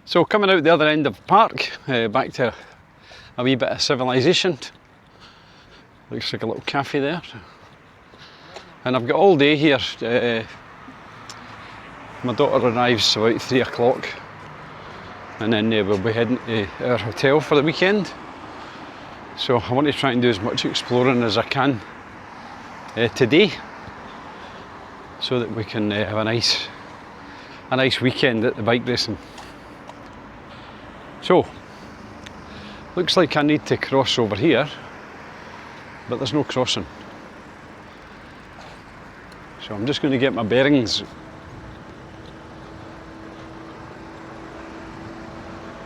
So coming out the other end of the park, back to a wee bit of civilization. Looks like a little cafe there. And I've got all day here. My daughter arrives about 3 o'clock, and then we'll be heading to our hotel for the weekend. So I want to try and do as much exploring as I can today, so that we can have a nice weekend at the bike racing. So, looks like I need to cross over here, but there's no crossing. So I'm just going to get my bearings.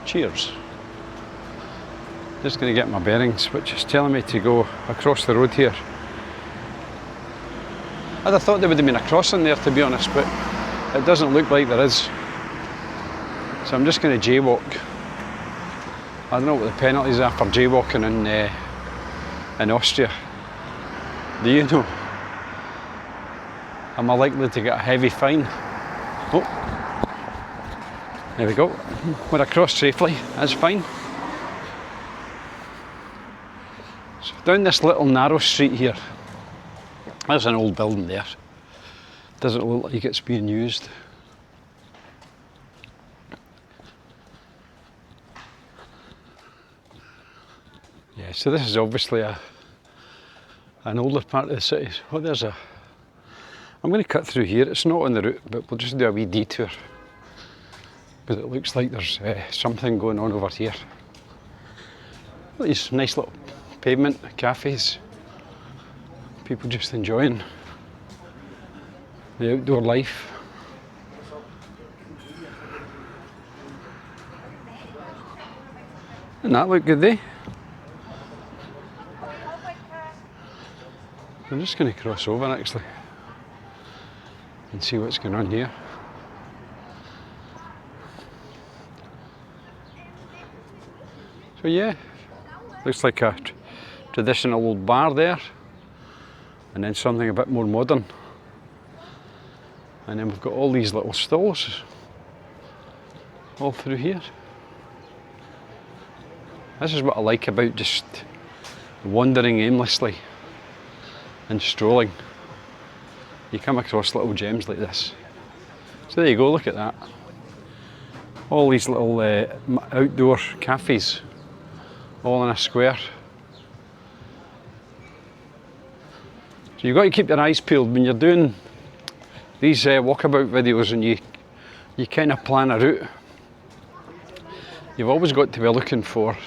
Cheers. Just going to get my bearings, which is telling me to go across the road here. I'd have thought there would have been a crossing there, to be honest, but it doesn't look like there is. So I'm just going to jaywalk. I don't know what the penalties are for jaywalking in Austria. Do you know? Am I likely to get a heavy fine? Oh, there we go. We're across safely, that's fine. So down this little narrow street here, there's an old building there. Doesn't look like it's being used. Yeah, so this is obviously an older part of the city. Oh, I'm going to cut through here. It's not on the route, but we'll just do a wee detour, because it looks like there's something going on over here. Look at these nice little pavement cafes. People just enjoying the outdoor life. Doesn't that look good, eh? I'm just going to cross over actually and see what's going on here. So yeah, looks like a traditional old bar there, and then something a bit more modern. And then we've got all these little stalls all through here. This is what I like about just wandering aimlessly and strolling. You come across little gems like this. So there you go, look at that. All these little outdoor cafes, all in a square. So you've got to keep your eyes peeled when you're doing these walkabout videos, and you kind of plan a route. You've always got to be looking for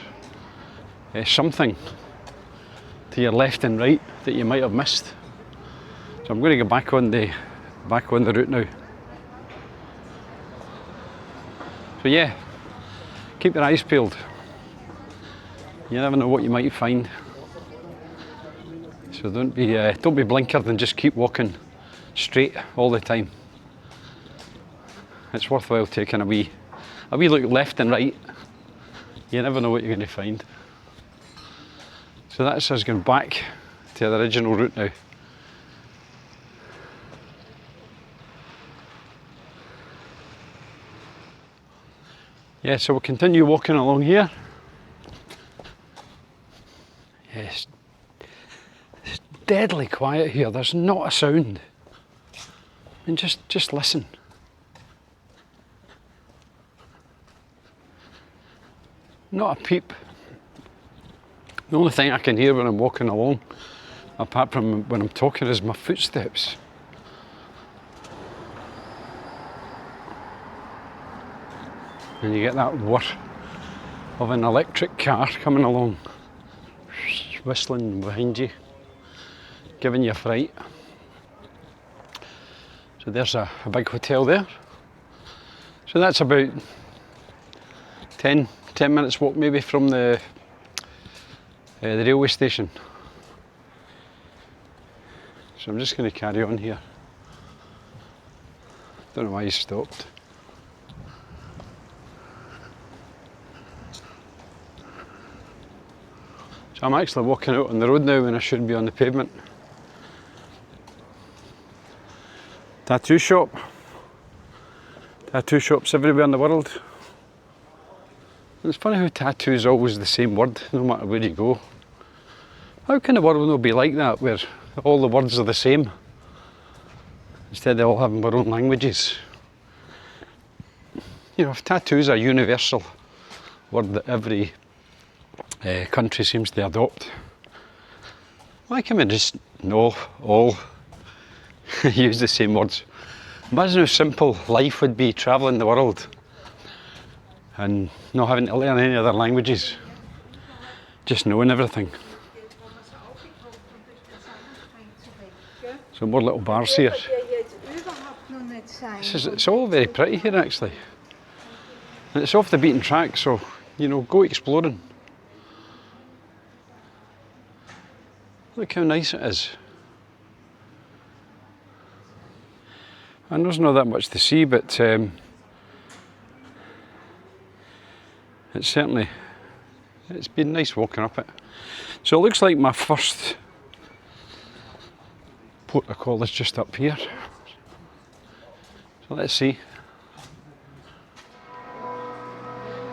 something to your left and right that you might have missed. So I'm going to go back on the route now. So yeah, keep your eyes peeled. You never know what you might find. So don't be blinkered and just keep walking straight all the time. It's worthwhile taking a wee look left and right. You never know what you're going to find. So that's us going back to the original route now. Yeah, so we'll continue walking along here. Yes, it's deadly quiet here. There's not a sound. I mean, just listen. Not a peep. The only thing I can hear when I'm walking along, apart from when I'm talking, is my footsteps. And you get that whir of an electric car coming along, whistling behind you, giving you a fright. So there's a big hotel there. So that's about 10 minutes walk maybe from the railway station. So I'm just going to carry on here. Don't know why he stopped. So I'm actually walking out on the road now when I should be on the pavement. Tattoo shop. Tattoo shops everywhere in the world. It's funny how tattoo is always the same word, no matter where you go. How can the world not be like that, where all the words are the same, instead of all having their own languages? You know, if tattoos are universal word that every country seems to adopt, why can't we just all use the same words? Imagine how simple life would be travelling the world and not having to learn any other languages, just knowing everything. So more little bars here. It's all very pretty here actually. And it's off the beaten track, so, you know, go exploring. Look how nice it is. I know there's not that much to see, but it's been nice walking up it. So it looks like my first port of call is just up here. So let's see.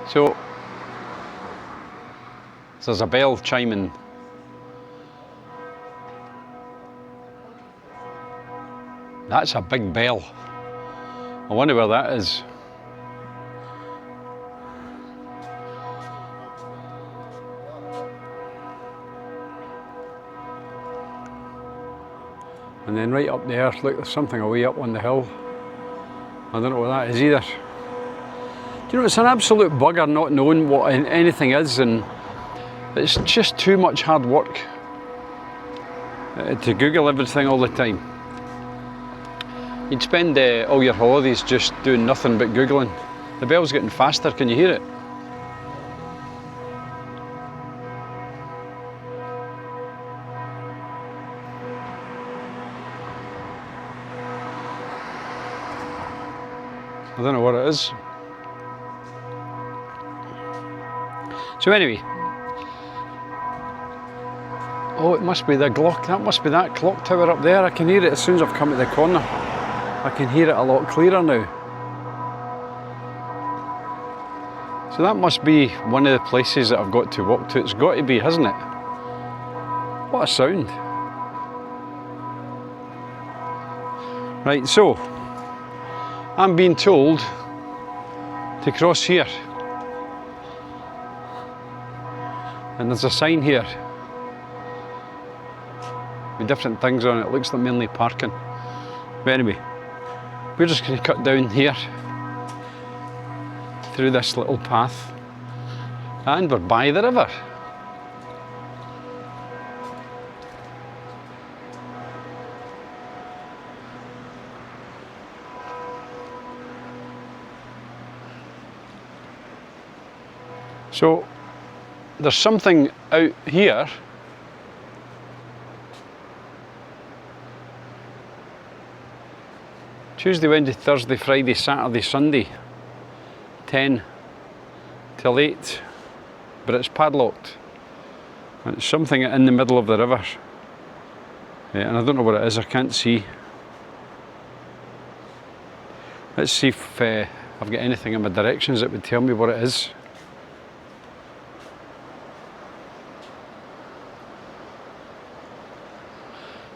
So there's a bell chiming. That's a big bell. I wonder where that is. And then right up there, look, there's something away up on the hill. I don't know what that is either. Do you know, it's an absolute bugger not knowing what anything is, and it's just too much hard work to Google everything all the time. You'd spend all your holidays just doing nothing but Googling. The bell's getting faster, can you hear it? I don't know what it is. So anyway, oh, it must be the Glock. That must be that clock tower up there. I can hear it as soon as I've come to the corner. I can hear it a lot clearer now. So that must be one of the places that I've got to walk to. It's got to be, hasn't it? What a sound. Right, so I'm being told to cross here. And there's a sign here with different things on it. It looks like mainly parking. But anyway, we're just going to cut down here through this little path, and we're by the river. So there's something out here . Tuesday, Wednesday, Thursday, Friday, Saturday, Sunday, 10 till 8, but it's padlocked. And it's something in the middle of the river. Yeah, and I don't know what it is, I can't see. Let's see if I've got anything in my directions that would tell me what it is.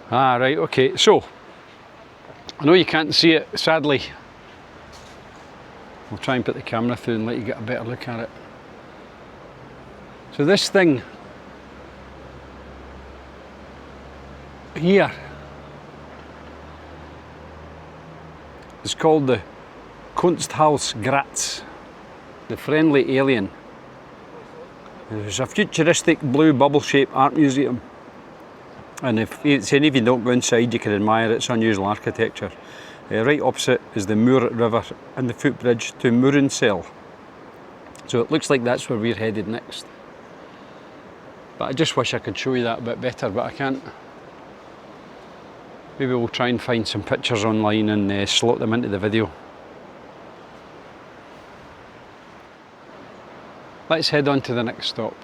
Ah, right, okay, so I know you can't see it, sadly. I'll try and put the camera through and let you get a better look at it. So this thing here is called the Kunsthaus Graz, the Friendly Alien. It's a futuristic blue bubble-shaped art museum. And if any of you don't go inside, you can admire its unusual architecture. Right opposite is the Moor River and the footbridge to Moorensel. So it looks like that's where we're headed next. But I just wish I could show you that a bit better, but I can't. Maybe we'll try and find some pictures online and slot them into the video. Let's head on to the next stop.